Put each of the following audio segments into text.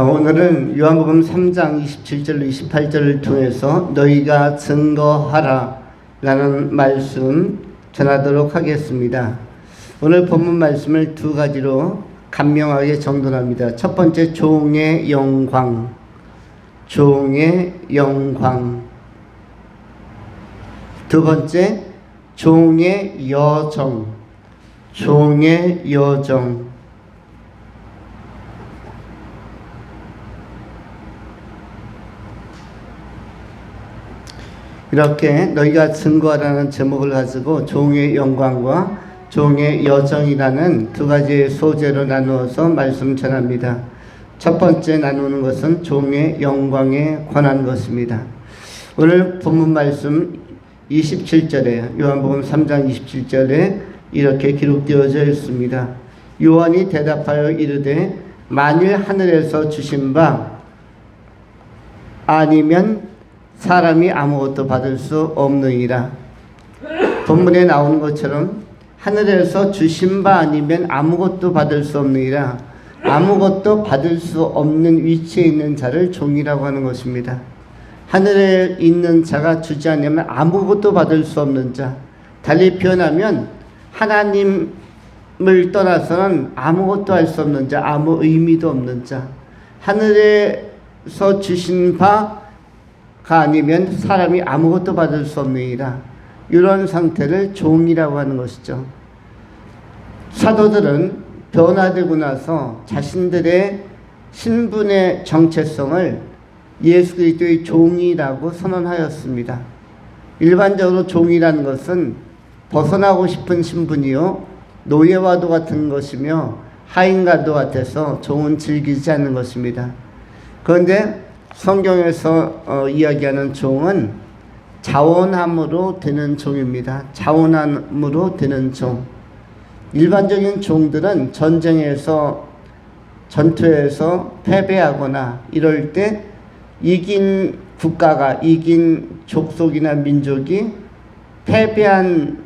오늘은 요한복음 3장 27절로 28절을 통해서 너희가 증거하라 라는 말씀 전하도록 하겠습니다. 오늘 본문 말씀을 두 가지로 간명하게 정돈합니다. 첫 번째, 종의 영광. 종의 영광. 두 번째, 종의 여정. 종의 여정. 이렇게 너희가 증거하라는 제목을 가지고 종의 영광과 종의 여정이라는 두 가지의 소재로 나누어서 말씀 전합니다. 첫 번째 나누는 것은 종의 영광에 관한 것입니다. 오늘 본문 말씀 27절에 요한복음 3장 27절에 이렇게 기록되어져 있습니다. 요한이 대답하여 이르되 만일 하늘에서 주신 바 아니면 사람이 아무것도 받을 수 없느니라. 본문에 나오는 것처럼 하늘에서 주신 바 아니면 아무것도 받을 수 없느니라. 아무것도 받을 수 없는 위치에 있는 자를 종이라고 하는 것입니다. 하늘에 있는 자가 주지 않으면 아무것도 받을 수 없는 자. 달리 표현하면 하나님을 떠나서는 아무것도 할 수 없는 자, 아무 의미도 없는 자. 하늘에서 주신 바가 아니면 사람이 아무것도 받을 수 없느니라. 이런 상태를 종이라고 하는 것이죠. 사도들은 변화되고 나서 자신들의 신분의 정체성을 예수 그리스도의 종이라고 선언하였습니다. 일반적으로 종이라는 것은 벗어나고 싶은 신분이요, 노예와도 같은 것이며 하인과도 같아서 종은 즐기지 않는 것입니다. 그런데 성경에서 이야기하는 종은 자원함으로 되는 종입니다. 자원함으로 되는 종. 일반적인 종들은 전투에서 패배하거나 이럴 때 이긴 국가가, 이긴 족속이나 민족이 패배한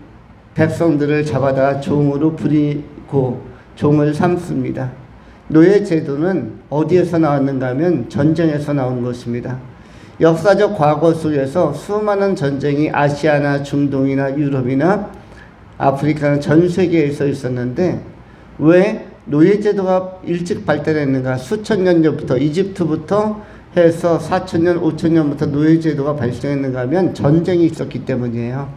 백성들을 잡아다가 종으로 부리고 종을 삼습니다. 노예 제도는 어디에서 나왔는가 하면 전쟁에서 나온 것입니다. 역사적 과거 속에서 수많은 전쟁이 아시아나 중동이나 유럽이나 아프리카나 전 세계에서 있었는데 왜 노예 제도가 일찍 발달했는가? 수천 년 전부터 이집트부터 해서 4,000년, 5,000년부터 노예 제도가 발생했는가 하면 전쟁이 있었기 때문이에요.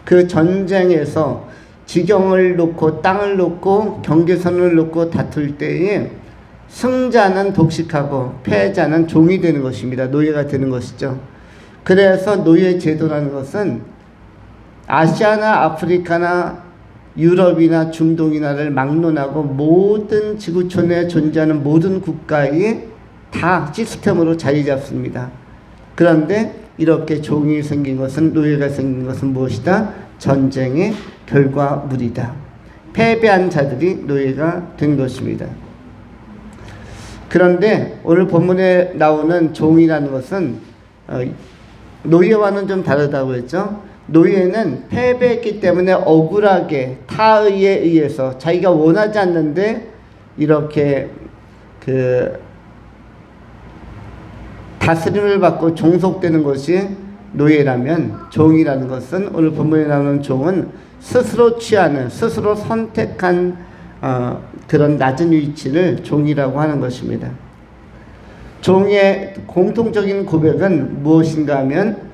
그 전쟁에서 지경을 놓고 땅을 놓고 경계선을 놓고 다툴 때에 승자는 독식하고 패자는 종이 되는 것입니다. 노예가 되는 것이죠. 그래서 노예 제도라는 것은 아시아나 아프리카나 유럽이나 중동이나를 막론하고 모든 지구촌에 존재하는 모든 국가에 다 시스템으로 자리 잡습니다. 그런데 이렇게 종이 생긴 것은, 노예가 생긴 것은 무엇이다? 전쟁의 결과물이다. 패배한 자들이 노예가 된 것입니다. 그런데 오늘 본문에 나오는 종이라는 것은 노예와는 좀 다르다고 했죠. 노예는 패배했기 때문에 억울하게 타의에 의해서 자기가 원하지 않는데 이렇게 다스림을 받고 종속되는 것이 노예라면, 종이라는 것은, 오늘 본문에 나오는 종은 스스로 취하는, 스스로 선택한 그런 낮은 위치를 종이라고 하는 것입니다. 종의 공통적인 고백은 무엇인가 하면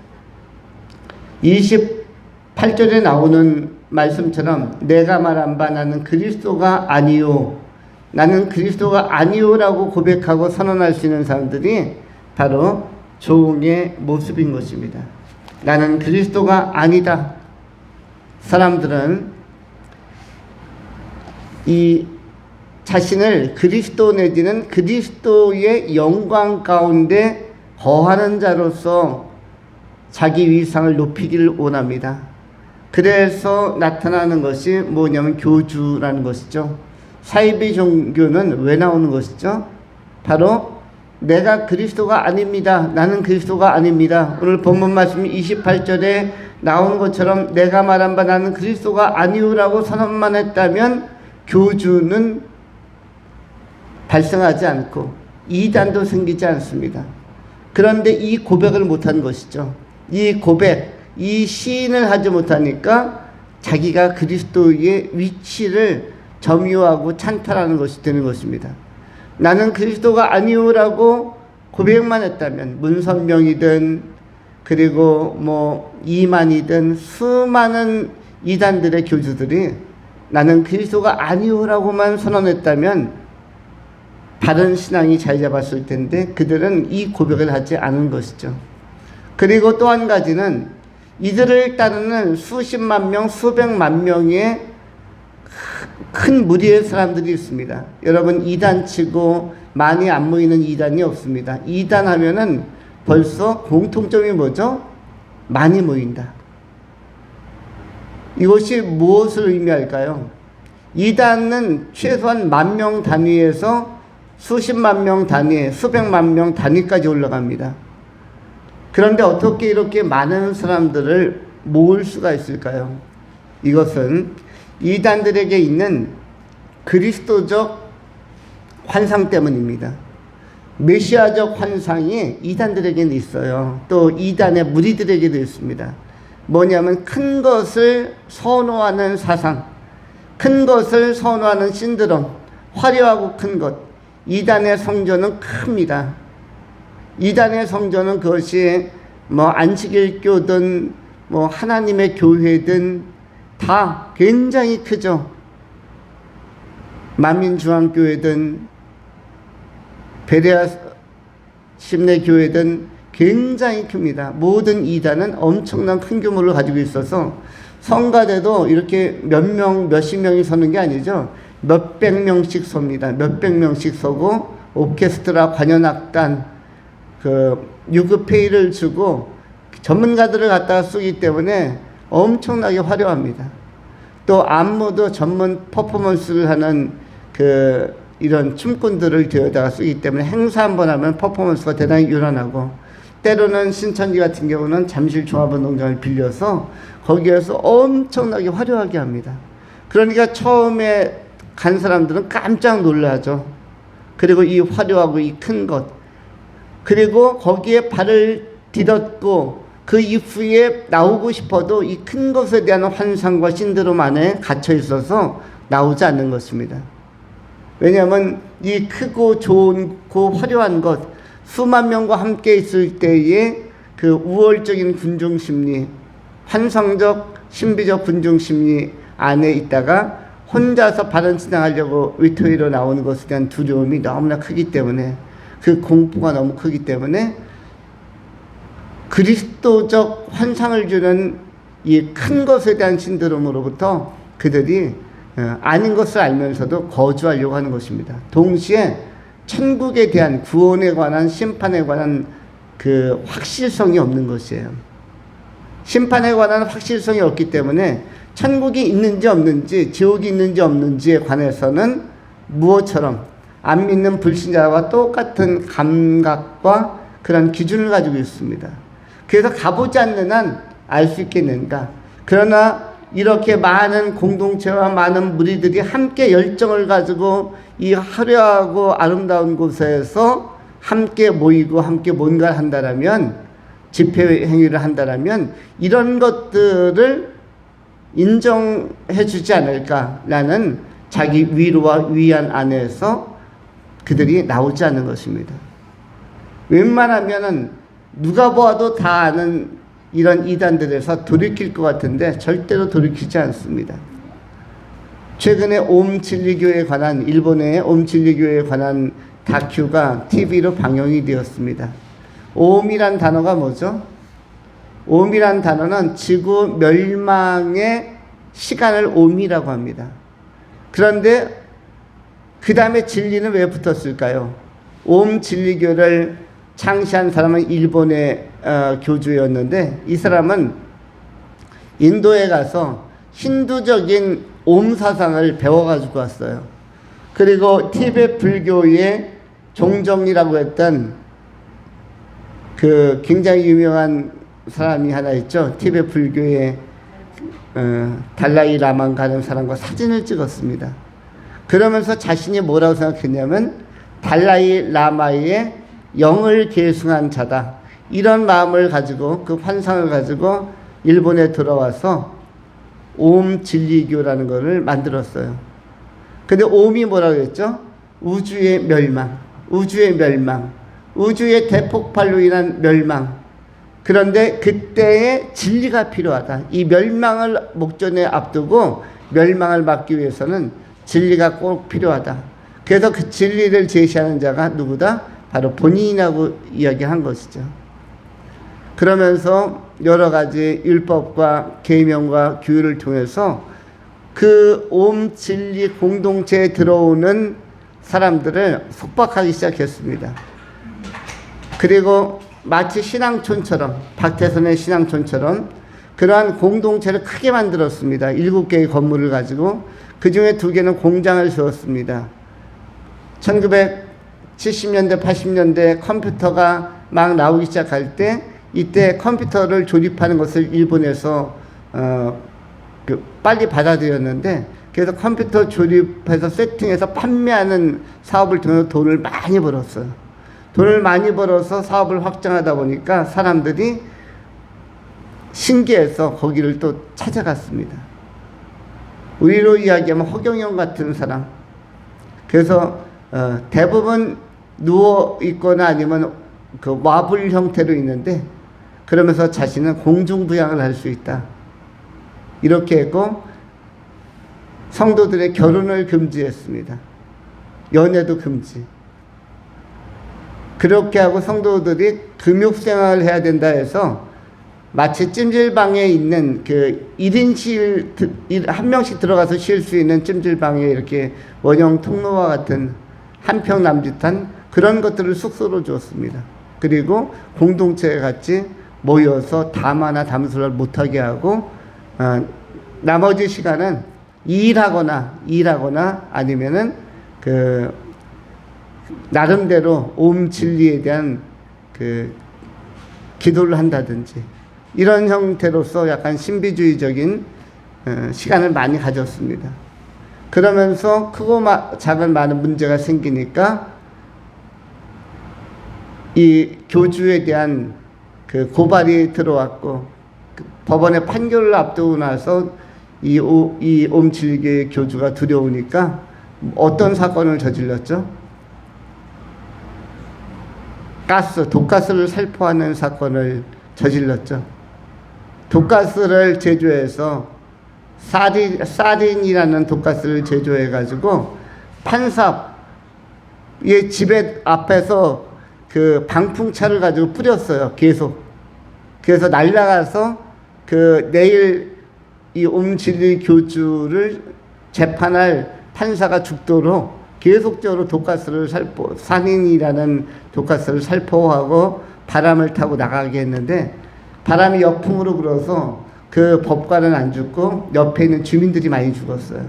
28절에 나오는 말씀처럼 내가 말한 바 나는 그리스도가 아니요, 나는 그리스도가 아니요라고 고백하고 선언할 수 있는 사람들이 바로 종의 모습인 것입니다. 나는 그리스도가 아니다. 사람들은 이 자신을 그리스도 내지는 그리스도의 영광 가운데 거하는 자로서 자기 위상을 높이기를 원합니다. 그래서 나타나는 것이 뭐냐면 교주라는 것이죠. 사이비 종교는 왜 나오는 것이죠? 바로 내가 그리스도가 아닙니다. 나는 그리스도가 아닙니다. 오늘 본문 말씀 28절에 나오는 것처럼 내가 말한 바 나는 그리스도가 아니오라고 선언만 했다면 교주는 발생하지 않고 이단도 생기지 않습니다. 그런데 이 고백을 못한 것이죠. 이 고백, 이 시인을 하지 못하니까 자기가 그리스도의 위치를 점유하고 찬탈하는 것이 되는 것입니다. 나는 그리스도가 아니오라고 고백만 했다면, 문선명이든 그리고 뭐 이만이든 수많은 이단들의 교주들이 나는 그리스도가 아니오라고만 선언했다면 바른 신앙이 자리 잡았을 텐데 그들은 이 고백을 하지 않은 것이죠. 그리고 또 한 가지는 이들을 따르는 수십만 명, 수백만 명의 큰 무리의 사람들이 있습니다. 여러분, 이단치고 많이 안 모이는 이단이 없습니다. 이단 하면은 벌써 공통점이 뭐죠? 많이 모인다. 이것이 무엇을 의미할까요? 이단은 최소한 10,000명 단위에서 수십만 명 단위, 수백만 명 단위까지 올라갑니다. 그런데 어떻게 이렇게 많은 사람들을 모을 수가 있을까요? 이것은 이단들에게 있는 그리스도적 환상 때문입니다. 메시아적 환상이 이단들에게는 있어요. 또 이단의 무리들에게도 있습니다. 뭐냐면 큰 것을 선호하는 사상, 큰 것을 선호하는 신드롬, 화려하고 큰 것. 이단의 성전은 큽니다. 이단의 성전은 그것이 뭐 안식일교든 뭐 하나님의 교회든 다 굉장히 크죠. 만민중앙교회든 베레아 심내교회든 굉장히 큽니다. 모든 이단은 엄청난 큰 규모를 가지고 있어서 성가대도 이렇게 몇 명, 몇십 명이 서는 게 아니죠. 몇백 명씩 섭니다. 몇백 명씩 서고 오케스트라, 관현악단, 유급회의를 주고 전문가들을 갖다가 쓰기 때문에 엄청나게 화려합니다. 또 안무도 전문 퍼포먼스를 하는 이런 춤꾼들을 데려다가 쓰기 때문에 행사 한번 하면 퍼포먼스가 대단히 요란하고, 때로는 신천지 같은 경우는 잠실 종합운동장을 빌려서 거기에서 엄청나게 화려하게 합니다. 그러니까 처음에 간 사람들은 깜짝 놀라죠. 그리고 이 화려하고 이 큰 것, 그리고 거기에 발을 디뎠고 그 이후에 나오고 싶어도 이 큰 것에 대한 환상과 신드롬 안에 갇혀 있어서 나오지 않는 것입니다. 왜냐하면 이 크고 좋고 화려한 것, 수만 명과 함께 있을 때의 그 우월적인 군중심리, 환상적 신비적 군중심리 안에 있다가 혼자서 바른 신앙하려고 위토리로 나오는 것에 대한 두려움이 너무나 크기 때문에, 그 공포가 너무 크기 때문에 그리스도적 환상을 주는 이 큰 것에 대한 신드롬으로부터 그들이 아닌 것을 알면서도 거주하려고 하는 것입니다. 동시에 천국에 대한, 구원에 관한, 심판에 관한 그 확실성이 없는 것이에요. 심판에 관한 확실성이 없기 때문에 천국이 있는지 없는지, 지옥이 있는지 없는지에 관해서는 무엇처럼 안 믿는 불신자와 똑같은 감각과 그런 기준을 가지고 있습니다. 그래서 가보지 않는 한 알 수 있겠는가. 그러나 이렇게 많은 공동체와 많은 무리들이 함께 열정을 가지고 이 화려하고 아름다운 곳에서 함께 모이고 함께 뭔가를 한다라면, 집회 행위를 한다라면 이런 것들을 인정해 주지 않을까라는 자기 위로와 위안 안에서 그들이 나오지 않는 것입니다. 웬만하면은 누가 보아도 다 아는 이런 이단들에서 돌이킬 것 같은데 절대로 돌이키지 않습니다. 최근에 옴진리교에 관한, 일본의 옴진리교에 관한 다큐가 TV로 방영이 되었습니다. 옴이란 단어가 뭐죠? 옴이란 단어는 지구 멸망의 시간을 옴이라고 합니다. 그런데 그 다음에 진리는 왜 붙었을까요? 옴진리교를 창시한 사람은 일본의 교주였는데, 이 사람은 인도에 가서 힌두적인 옴 사상을 배워가지고 왔어요. 그리고 티베트 불교의 종정이라고 했던 그 굉장히 유명한 사람이 하나 있죠. 티베트 불교의 달라이 라만 가는 사람과 사진을 찍었습니다. 그러면서 자신이 뭐라고 생각했냐면, 달라이 라마의 영을 계승한 자다. 이런 마음을 가지고 그 환상을 가지고 일본에 들어와서 옴 진리교라는 것을 만들었어요. 근데 옴이 뭐라고 했죠? 우주의 멸망, 우주의 멸망, 우주의 대폭발로 인한 멸망. 그런데 그때의 진리가 필요하다. 이 멸망을 목전에 앞두고 멸망을 막기 위해서는 진리가 꼭 필요하다. 그래서 그 진리를 제시하는 자가 누구다? 바로 본인이라고 이야기한 것이죠. 그러면서 여러 가지 율법과 계명과 규율을 통해서 그 옴 진리 공동체에 들어오는 사람들을 속박하기 시작했습니다. 그리고 마치 신앙촌처럼, 박태선의 신앙촌처럼 그러한 공동체를 크게 만들었습니다. 7개의 건물을 가지고 그 중에 2개는 공장을 세웠습니다. 1970년대, 80년대 컴퓨터가 막 나오기 시작할 때 이때 컴퓨터를 조립하는 것을 일본에서 빨리 받아들였는데, 그래서 컴퓨터 조립해서 세팅해서 판매하는 사업을 통해서 돈을 많이 벌었어요. 돈을 많이 벌어서 사업을 확장하다 보니까 사람들이 신기해서 거기를 또 찾아갔습니다. 우리로 이야기하면 허경영 같은 사람. 그래서 대부분 누워 있거나 아니면 그 와불 형태로 있는데, 그러면서 자신은 공중부양을 할 수 있다. 이렇게 했고, 성도들의 결혼을 금지했습니다. 연애도 금지. 그렇게 하고 성도들이 금욕생활을 해야 된다 해서 마치 찜질방에 있는 그 1인실, 한 명씩 들어가서 쉴 수 있는 찜질방에 이렇게 원형 통로와 같은 한평 남짓한 그런 것들을 숙소로 주었습니다. 그리고 공동체 같이 모여서 담화나 담수를 못하게 하고, 나머지 시간은 일하거나 아니면은 그 나름대로 옴 진리에 대한 그 기도를 한다든지 이런 형태로서 약간 신비주의적인 시간을 많이 가졌습니다. 그러면서 크고 작은 많은 문제가 생기니까 이 교주에 대한 그 고발이 들어왔고, 그 법원의 판결을 앞두고 나서 이 옴진리교의 교주가 두려우니까 어떤 사건을 저질렀죠? 독가스를 살포하는 사건을 저질렀죠. 독가스를 제조해서 사린이라는 독가스를 제조해가지고 판사의 집에 앞에서 그 방풍차를 가지고 뿌렸어요. 계속. 그래서 날아가서 그 내일 이 옴진리 교주를 재판할 판사가 죽도록 계속적으로 산인이라는 독가스를 살포하고 바람을 타고 나가게 했는데, 바람이 역풍으로 불어서 그 법관은 안 죽고 옆에 있는 주민들이 많이 죽었어요.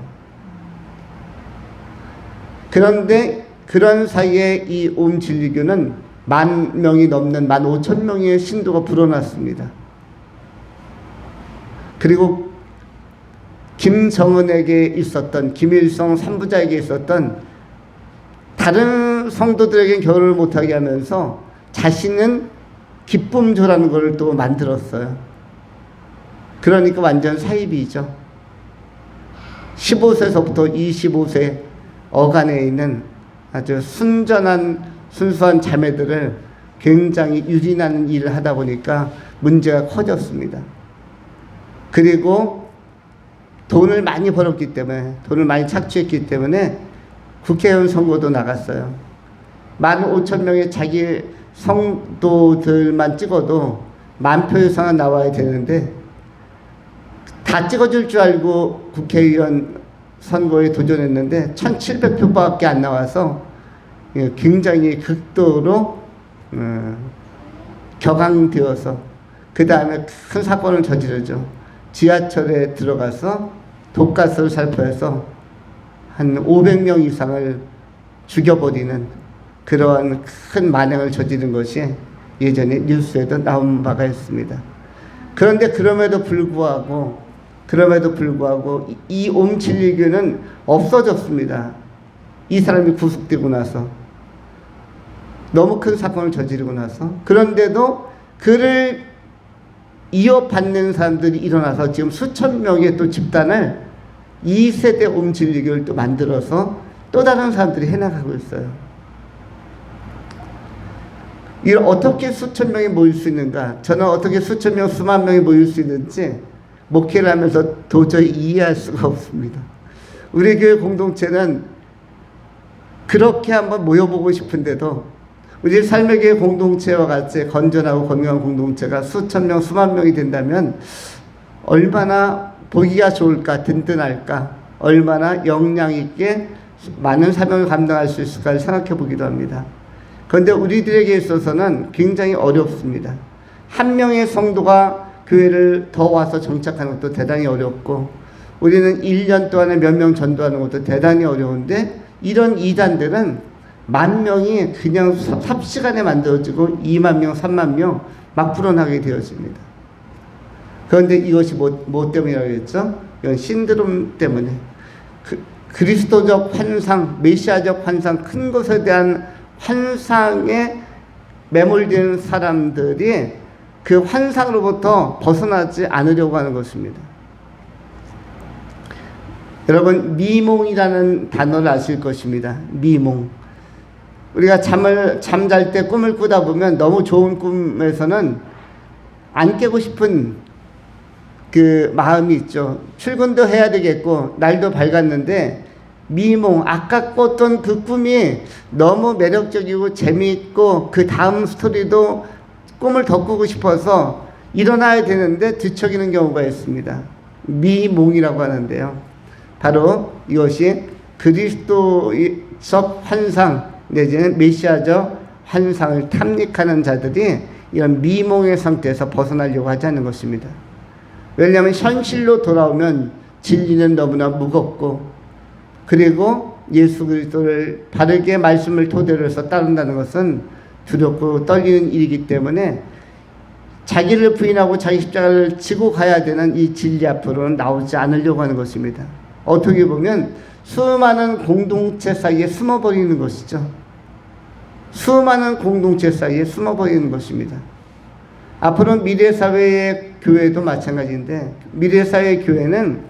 그런데 그런 사이에 이 옴진리교는 10,000명이 넘는 15,000명의 신도가 불어났습니다. 그리고 김정은에게 있었던, 김일성 3부자에게 있었던 다른 성도들에겐 결혼을 못하게 하면서 자신은 기쁨조라는 걸 또 만들었어요. 그러니까 완전 사이비죠. 15세서부터 25세 어간에 있는 아주 순수한 자매들을 굉장히 유린하는 일을 하다 보니까 문제가 커졌습니다. 그리고 돈을 많이 벌었기 때문에, 돈을 많이 착취했기 때문에 국회의원 선거도 나갔어요. 15,000명의 자기 성도들만 찍어도 10,000표 이상은 나와야 되는데, 다 찍어줄 줄 알고 국회의원 선거에 도전했는데 1,700표밖에 안 나와서 굉장히 극도로 격앙되어서 그 다음에 큰 사건을 저지르죠. 지하철에 들어가서 독가스를 살포해서 한 500명 이상을 죽여버리는 그러한 큰 만행을 저지른 것이 예전에 뉴스에도 나온 바가 있습니다. 그런데 그럼에도 불구하고 이 옴진리교는 없어졌습니다. 이 사람이 구속되고 나서. 너무 큰 사건을 저지르고 나서. 그런데도 그를 이어받는 사람들이 일어나서 지금 수천 명의 또 집단을 2세대 옴진리교를 또 만들어서 또 다른 사람들이 해나가고 있어요. 이걸 어떻게 수천 명이 모일 수 있는가? 저는 어떻게 수천 명, 수만 명이 모일 수 있는지 목회를 하면서 도저히 이해할 수가 없습니다. 우리 교회 공동체는 그렇게 한번 모여보고 싶은데도 우리 삶의 교회 공동체와 같이 건전하고 건강한 공동체가 수천 명, 수만 명이 된다면 얼마나 보기가 좋을까, 든든할까, 얼마나 역량 있게 많은 사명을 감당할 수 있을까를 생각해 보기도 합니다. 그런데 우리들에게 있어서는 굉장히 어렵습니다. 한 명의 성도가 교회를 더 와서 정착하는 것도 대단히 어렵고, 우리는 1년 동안에 몇 명 전도하는 것도 대단히 어려운데, 이런 이단들은 10,000명이 그냥 삽시간에 만들어지고 2만 명, 3만 명 막 불어나게 되어집니다. 그런데 이것이 뭐 때문이라고 했죠? 이건 신드롬 때문에. 그리스도적 환상, 메시아적 환상, 큰 것에 대한 환상에 매몰된 사람들이 그 환상으로부터 벗어나지 않으려고 하는 것입니다. 여러분, 미몽이라는 단어를 아실 것입니다. 미몽. 우리가 잠잘 때 꿈을 꾸다 보면 너무 좋은 꿈에서는 안 깨고 싶은 그 마음이 있죠. 출근도 해야 되겠고 날도 밝았는데 미몽, 아까 꿨던 그 꿈이 너무 매력적이고 재미있고 그 다음 스토리도 꿈을 더 꾸고 싶어서 일어나야 되는데 뒤척이는 경우가 있습니다. 미몽이라고 하는데요. 바로 이것이 그리스도적 환상 내지는 메시아적 환상을 탐닉하는 자들이 이런 미몽의 상태에서 벗어나려고 하지 않는 것입니다. 왜냐하면 현실로 돌아오면 진리는 너무나 무겁고, 그리고 예수 그리스도를 바르게 말씀을 토대로 해서 따른다는 것은 두렵고 떨리는 일이기 때문에 자기를 부인하고 자기 십자가를 지고 가야 되는 이 진리 앞으로는 나오지 않으려고 하는 것입니다. 어떻게 보면 수많은 공동체 사이에 숨어버리는 것이죠. 수많은 공동체 사이에 숨어버리는 것입니다. 앞으로 미래사회의 교회도 마찬가지인데, 미래사회의 교회는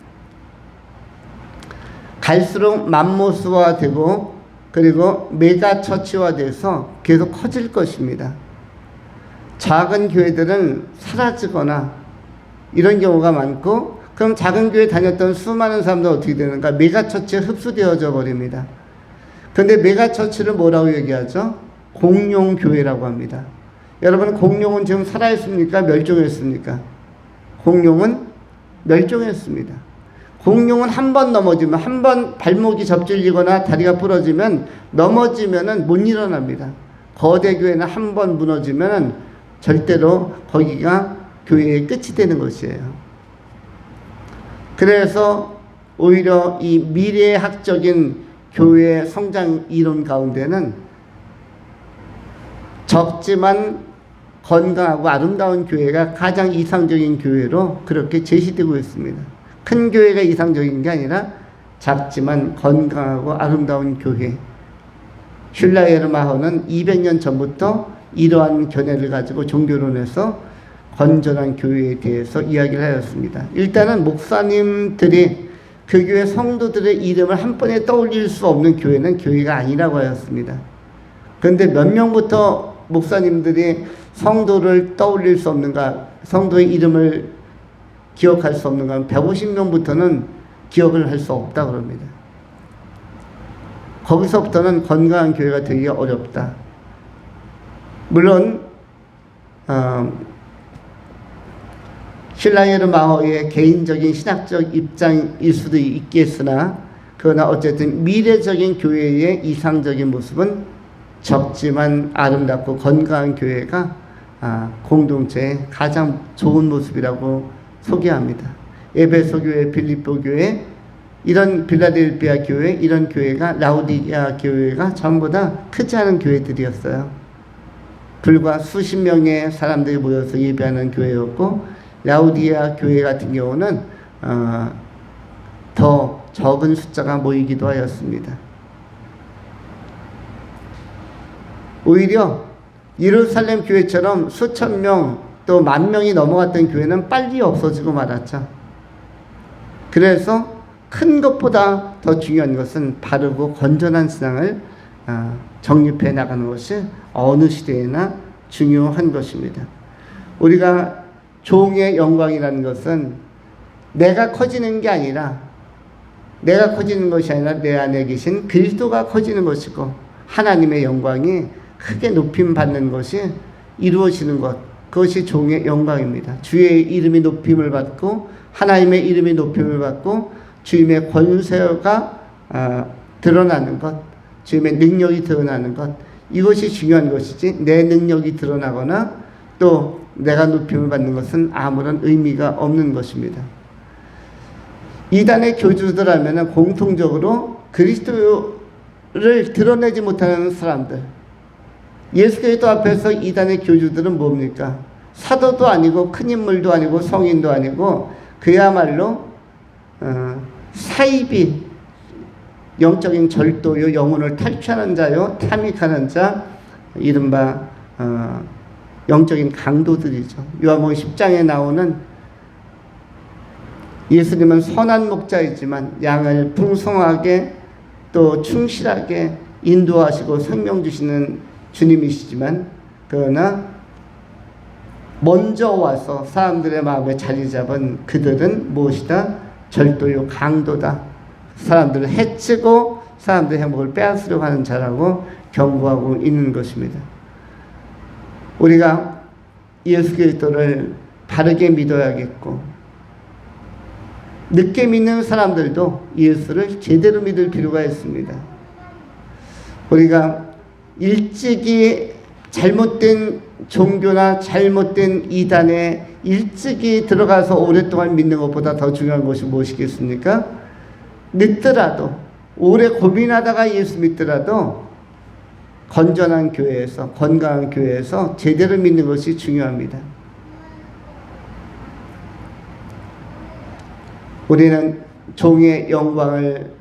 갈수록 맘모스화되고 그리고 메가처치화돼서 계속 커질 것입니다. 작은 교회들은 사라지거나 이런 경우가 많고, 그럼 작은 교회 다녔던 수많은 사람들 어떻게 되는가? 메가처치에 흡수되어져 버립니다. 그런데 메가처치를 뭐라고 얘기하죠? 공룡교회라고 합니다. 여러분, 공룡은 지금 살아있습니까? 멸종했습니까? 공룡은 멸종했습니다. 공룡은 한 번 넘어지면, 한 번 발목이 접질리거나 다리가 부러지면 넘어지면은 못 일어납니다. 거대 교회는 한 번 무너지면은 절대로 거기가 교회의 끝이 되는 것이에요. 그래서 오히려 이 미래학적인 교회 성장 이론 가운데는 적지만 건강하고 아름다운 교회가 가장 이상적인 교회로 그렇게 제시되고 있습니다. 큰 교회가 이상적인 게 아니라 작지만 건강하고 아름다운 교회. 슐라예르마허는 200년 전부터 이러한 견해를 가지고 종교론에서 건전한 교회에 대해서 이야기를 하였습니다. 일단은 목사님들이 그 교회 성도들의 이름을 한 번에 떠올릴 수 없는 교회는 교회가 아니라고 하였습니다. 그런데 몇 명부터 목사님들이 성도를 떠올릴 수 없는가, 성도의 이름을 기억할 수 없는가, 150명부터는 기억을 할 수 없다 그럽니다. 거기서부터는 건강한 교회가 되기 어렵다. 물론 슐라예르마허의 개인적인 신학적 입장일 수도 있겠으나, 그러나 어쨌든 미래적인 교회의 이상적인 모습은 적지만 아름답고 건강한 교회가 공동체의 가장 좋은 모습이라고 소개합니다. 에베소 교회, 빌립보 교회, 이런 빌라델피아 교회, 이런 교회가, 라우디게아 교회가 전부 다 크지 않은 교회들이었어요. 불과 수십 명의 사람들이 모여서 예배하는 교회였고, 라우디게아 교회 같은 경우는 더 적은 숫자가 모이기도 하였습니다. 오히려 예루살렘 교회처럼 수천 명 또 만 명이 넘어갔던 교회는 빨리 없어지고 말았죠. 그래서 큰 것보다 더 중요한 것은 바르고 건전한 신앙을 정립해 나가는 것이 어느 시대에나 중요한 것입니다. 우리가 종의 영광이라는 것은 내가 커지는 게 아니라, 내가 커지는 것이 아니라 내 안에 계신 그리스도가 커지는 것이고, 하나님의 영광이 크게 높임 받는 것이 이루어지는 것, 그것이 종의 영광입니다. 주의 이름이 높임을 받고, 하나님의 이름이 높임을 받고, 주님의 권세가 드러나는 것, 주님의 능력이 드러나는 것, 이것이 중요한 것이지, 내 능력이 드러나거나 또 내가 높임을 받는 것은 아무런 의미가 없는 것입니다. 이단의 교주들 하면 공통적으로 그리스도를 드러내지 못하는 사람들, 예수 그리스도 앞에서 이단의 교주들은 뭡니까? 사도도 아니고 큰 인물도 아니고 성인도 아니고 그야말로 사이비, 영적인 절도요, 영혼을 탈취하는 자요, 탐닉하는 자, 이른바 영적인 강도들이죠. 요한복음 10장에 나오는 예수님은 선한 목자이지만 양을 풍성하게 또 충실하게 인도하시고 생명 주시는 주님이시지만, 그러나 먼저 와서 사람들의 마음에 자리 잡은 그들은 무엇이다? 절도요, 강도다. 사람들을 해치고 사람들의 행복을 빼앗으려고 하는 자라고 경고하고 있는 것입니다. 우리가 예수 그리스도를 바르게 믿어야겠고, 늦게 믿는 사람들도 예수를 제대로 믿을 필요가 있습니다. 우리가 일찍이 잘못된 종교나 잘못된 이단에 일찍이 들어가서 오랫동안 믿는 것보다 더 중요한 것이 무엇이겠습니까? 늦더라도, 오래 고민하다가 예수 믿더라도 건전한 교회에서, 건강한 교회에서 제대로 믿는 것이 중요합니다. 우리는 종의 영광을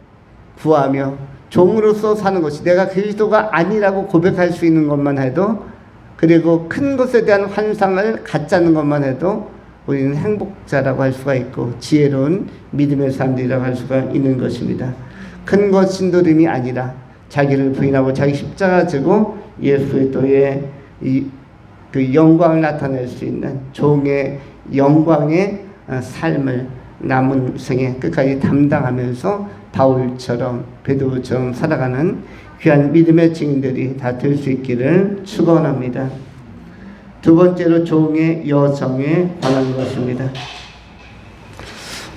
구하며 종으로서 사는 것이, 내가 그리스도가 아니라고 고백할 수 있는 것만 해도, 그리고 큰 것에 대한 환상을 갖자는 것만 해도 우리는 행복자라고 할 수가 있고 지혜로운 믿음의 사람들이라고 할 수가 있는 것입니다. 큰 것 신도림이 아니라 자기를 부인하고 자기 십자가 지고 예수 그리스도의 그 영광을 나타낼 수 있는 종의 영광의 삶을 남은 생에 끝까지 담당하면서 바울처럼 베드로처럼 살아가는 귀한 믿음의 증인들이 다 될 수 있기를 축원합니다. 두 번째로 종의 여정에 관한 것입니다.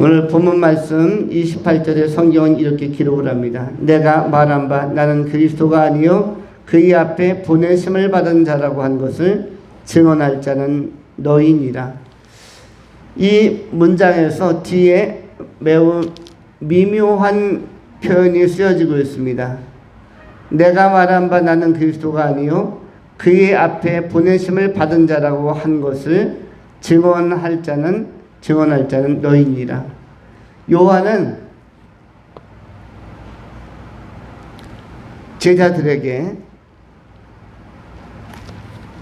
오늘 본문 말씀 28절에 성경은 이렇게 기록을 합니다. 내가 말한 바 나는 그리스도가 아니요 그의 앞에 보내심을 받은 자라고 한 것을 증언할 자는 너희니라. 이 문장에서 뒤에 매우 미묘한 표현이 쓰여지고 있습니다. 내가 말한 바 나는 그리스도가 아니요 그의 앞에 보내심을 받은 자라고 한 것을 증언할 자는 너희니라. 요한은 제자들에게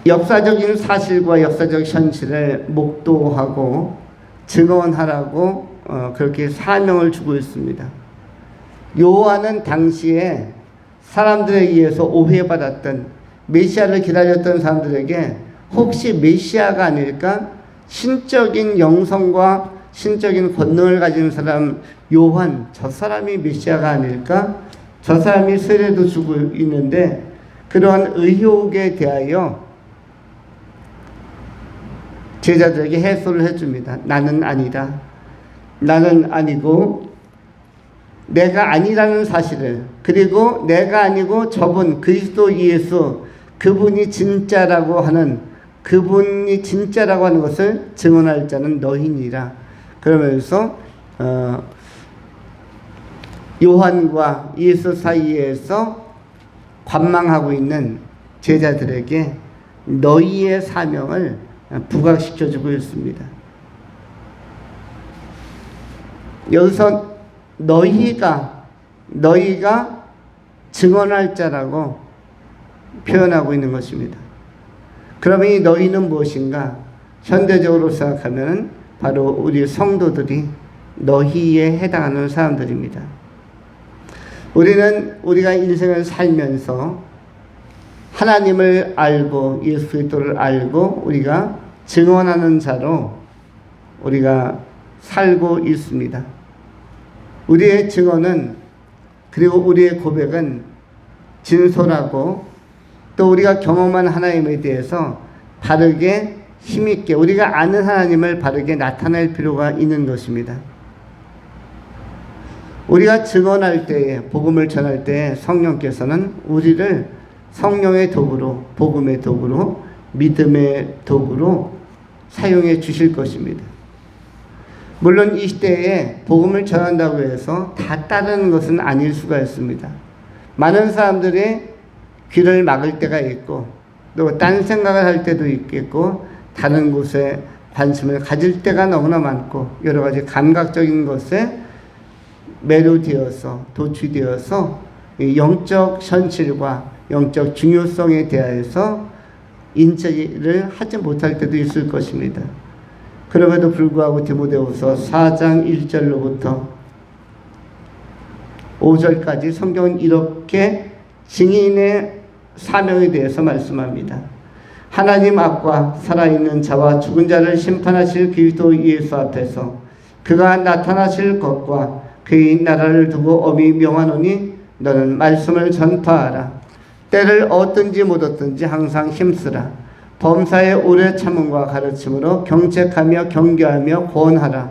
역사적인 사실과 역사적 현실을 목도하고 증언하라고 그렇게 사명을 주고 있습니다. 요한은 당시에 사람들에 의해서 오해받았던, 메시아를 기다렸던 사람들에게 혹시 메시아가 아닐까? 신적인 영성과 신적인 권능을 가진 사람 요한, 저 사람이 메시아가 아닐까? 저 사람이 세례도 주고 있는데, 그러한 의혹에 대하여 제자들에게 해소를 해줍니다. 나는 아니다. 나는 아니고 내가 아니라는 사실을, 그리고 내가 아니고 저분 그리스도 예수, 그분이 진짜라고 하는 것을 증언할 자는 너희니라. 그러면서 요한과 예수 사이에서 관망하고 있는 제자들에게 너희의 사명을 부각시켜주고 있습니다. 여기서 너희가 증언할 자라고 표현하고 있는 것입니다. 그러면 이 너희는 무엇인가? 현대적으로 생각하면 바로 우리 성도들이 너희에 해당하는 사람들입니다. 우리가 인생을 살면서 하나님을 알고 예수 그리스도를 알고 우리가 증언하는 자로 우리가 살고 있습니다. 우리의 증언은 그리고 우리의 고백은 진솔하고 또 우리가 경험한 하나님에 대해서 바르게 힘있게 우리가 아는 하나님을 바르게 나타낼 필요가 있는 것입니다. 우리가 증언할 때에 복음을 전할 때에 성령께서는 우리를 성령의 도구로 복음의 도구로 믿음의 도구로 사용해 주실 것입니다. 물론 이 시대에 복음을 전한다고 해서 다 따르는 것은 아닐 수가 있습니다. 많은 사람들이 귀를 막을 때가 있고 또 딴 생각을 할 때도 있겠고 다른 곳에 관심을 가질 때가 너무나 많고 여러 가지 감각적인 것에 매료되어서 도취되어서 영적 현실과 영적 중요성에 대하여서 인지를 하지 못할 때도 있을 것입니다. 그럼에도 불구하고 디모데후서 4장 1절로부터 5절까지 성경은 이렇게 증인의 사명에 대해서 말씀합니다. 하나님 앞과 살아있는 자와 죽은 자를 심판하실 그리스도 예수 앞에서 그가 나타나실 것과 그의 나라를 두고 엄히 명하노니 너는 말씀을 전파하라. 때를 얻든지 못 얻든지 항상 힘쓰라. 범사의 오래 참음과 가르침으로 경책하며 경계하며 권하라.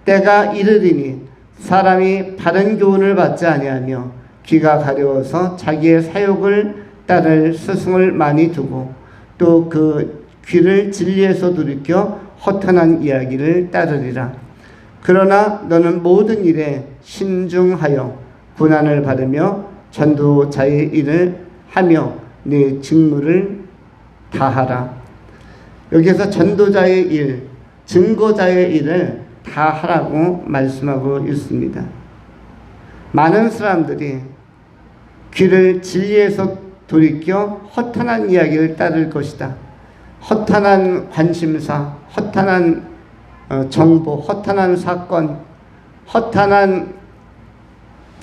때가 이르리니 사람이 바른 교훈을 받지 아니하며 귀가 가려워서 자기의 사욕을 따를 스승을 많이 두고 또 그 귀를 진리에서 돌이켜 허탄한 이야기를 따르리라. 그러나 너는 모든 일에 신중하여 고난을 받으며 전도자의 일을 하며 네 직무를 다하라. 여기서 전도자의 일, 증거자의 일을 다 하라고 말씀하고 있습니다. 많은 사람들이 귀를 진리에서 돌이켜 허탄한 이야기를 따를 것이다. 허탄한 관심사, 허탄한 정보, 허탄한 사건, 허탄한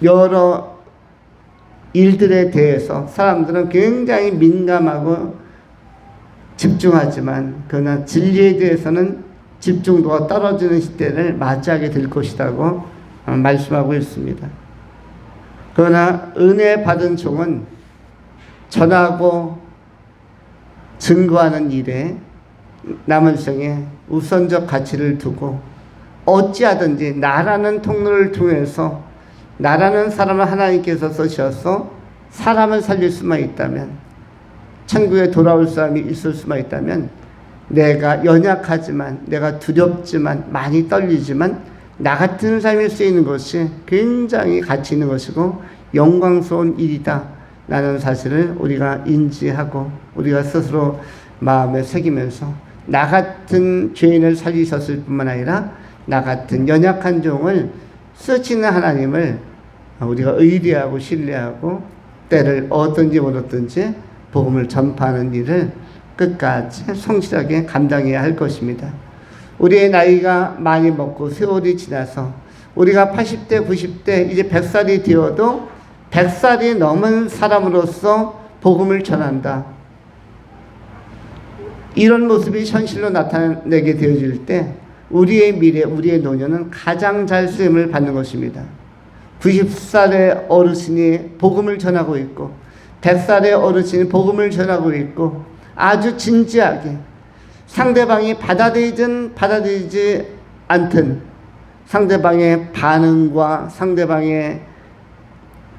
여러 일들에 대해서 사람들은 굉장히 민감하고 집중하지만 그러나 진리에 대해서는 집중도가 떨어지는 시대를 맞이하게 될 것이라고 말씀하고 있습니다. 그러나 은혜 받은 종은 전하고 증거하는 일에 남은 생에 우선적 가치를 두고 어찌하든지 나라는 통로를 통해서 나라는 사람을 하나님께서 쓰셔서 사람을 살릴 수만 있다면 천국에 돌아올 사람이 있을 수만 있다면 내가 연약하지만 내가 두렵지만 많이 떨리지만 나 같은 삶이 쓰이는 것이 굉장히 가치 있는 것이고 영광스러운 일이다 라는 사실을 우리가 인지하고 우리가 스스로 마음에 새기면서 나 같은 죄인을 살리셨을 뿐만 아니라 나 같은 연약한 종을 쓰시는 하나님을 우리가 의뢰하고 신뢰하고 때를 얻든지 못 얻든지 복음을 전파하는 일을 끝까지 성실하게 감당해야 할 것입니다. 우리의 나이가 많이 먹고 세월이 지나서 우리가 80대, 90대, 이제 100살이 되어도 100살이 넘은 사람으로서 복음을 전한다. 이런 모습이 현실로 나타내게 되어질 때 우리의 미래, 우리의 노년은 가장 잘 쓰임을 받는 것입니다. 90살의 어르신이 복음을 전하고 있고 100살의 어르신이 복음을 전하고 있고 아주 진지하게 상대방이 받아들이든 받아들이지 않든 상대방의 반응과 상대방의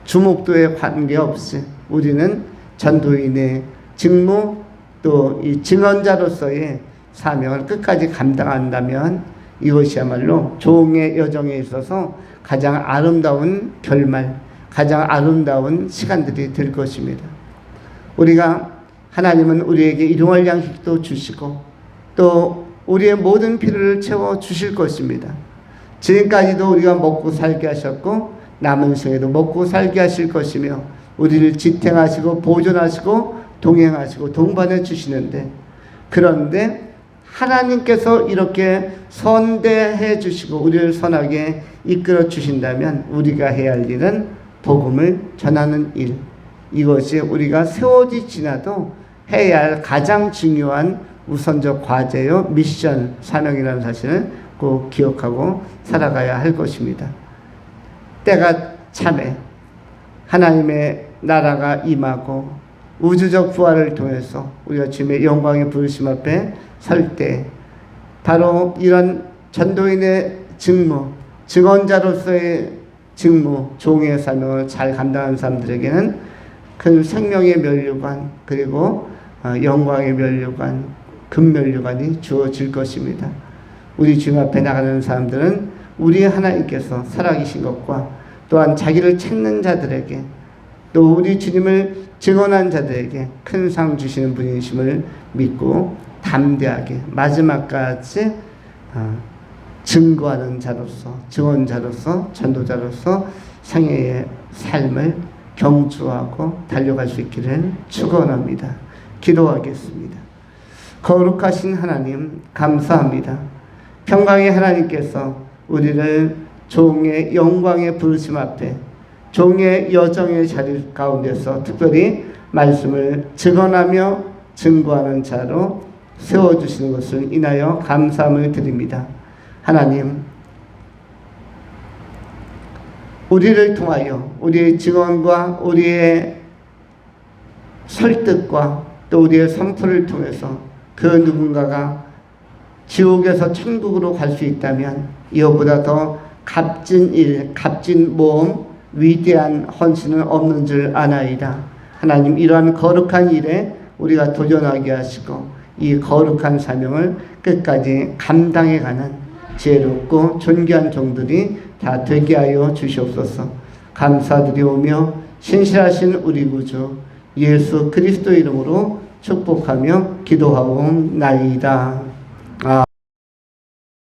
주목도에 관계없이 우리는 전도인의 직무 또 이 증언자로서의 사명을 끝까지 감당한다면 이것이야말로 종의 여정에 있어서 가장 아름다운 결말, 가장 아름다운 시간들이 될 것입니다. 우리가 하나님은 우리에게 일용할 양식도 주시고 또 우리의 모든 필요를 채워 주실 것입니다. 지금까지도 우리가 먹고 살게 하셨고 남은 생에도 먹고 살게 하실 것이며 우리를 지탱하시고 보존하시고 동행하시고 동반해 주시는데, 그런데 하나님께서 이렇게 선대해 주시고 우리를 선하게 이끌어 주신다면 우리가 해야 할 일은 복음을 전하는 일, 이것이 우리가 세월이 지나도 해야 할 가장 중요한 우선적 과제요, 미션, 사명이라는 사실을 꼭 기억하고 살아가야 할 것입니다. 때가 참에 하나님의 나라가 임하고 우주적 부활을 통해서 우리가 주님의 영광의 부르심 앞에 설 때, 바로 이런 전도인의 직무, 증언자로서의 직무, 종의 사명을 잘 감당하는 사람들에게는 그 생명의 면류관, 그리고 영광의 면류관, 금면류관이 주어질 것입니다. 우리 주님 앞에 나가는 사람들은 우리 하나님께서 살아계신 것과 또한 자기를 찾는 자들에게, 또 우리 주님을 증언한 자들에게 큰 상 주시는 분이심을 믿고 담대하게 마지막까지 증거하는 자로서, 증언자로서, 전도자로서 생애의 삶을 경주하고 달려갈 수 있기를 축원합니다. 기도하겠습니다. 거룩하신 하나님, 감사합니다. 평강의 하나님께서 우리를 종의 영광의 부르심 앞에, 종의 여정의 자리 가운데서 특별히 말씀을 증언하며 증거하는 자로 세워주시는 것을 인하여 감사함을 드립니다. 하나님, 우리를 통하여 우리의 증언과 우리의 설득과 또 우리의 선포를 통해서 그 누군가가 지옥에서 천국으로 갈 수 있다면 이것보다 더 값진 일, 값진 모험, 위대한 헌신은 없는 줄 아나이다. 하나님, 이러한 거룩한 일에 우리가 도전하게 하시고 이 거룩한 사명을 끝까지 감당해가는 지혜롭고 존귀한 종들이 다 되게 하여 주시옵소서. 감사드리오며 신실하신 우리 구주 예수 그리스도 이름으로 축복하며 기도하옵나이다.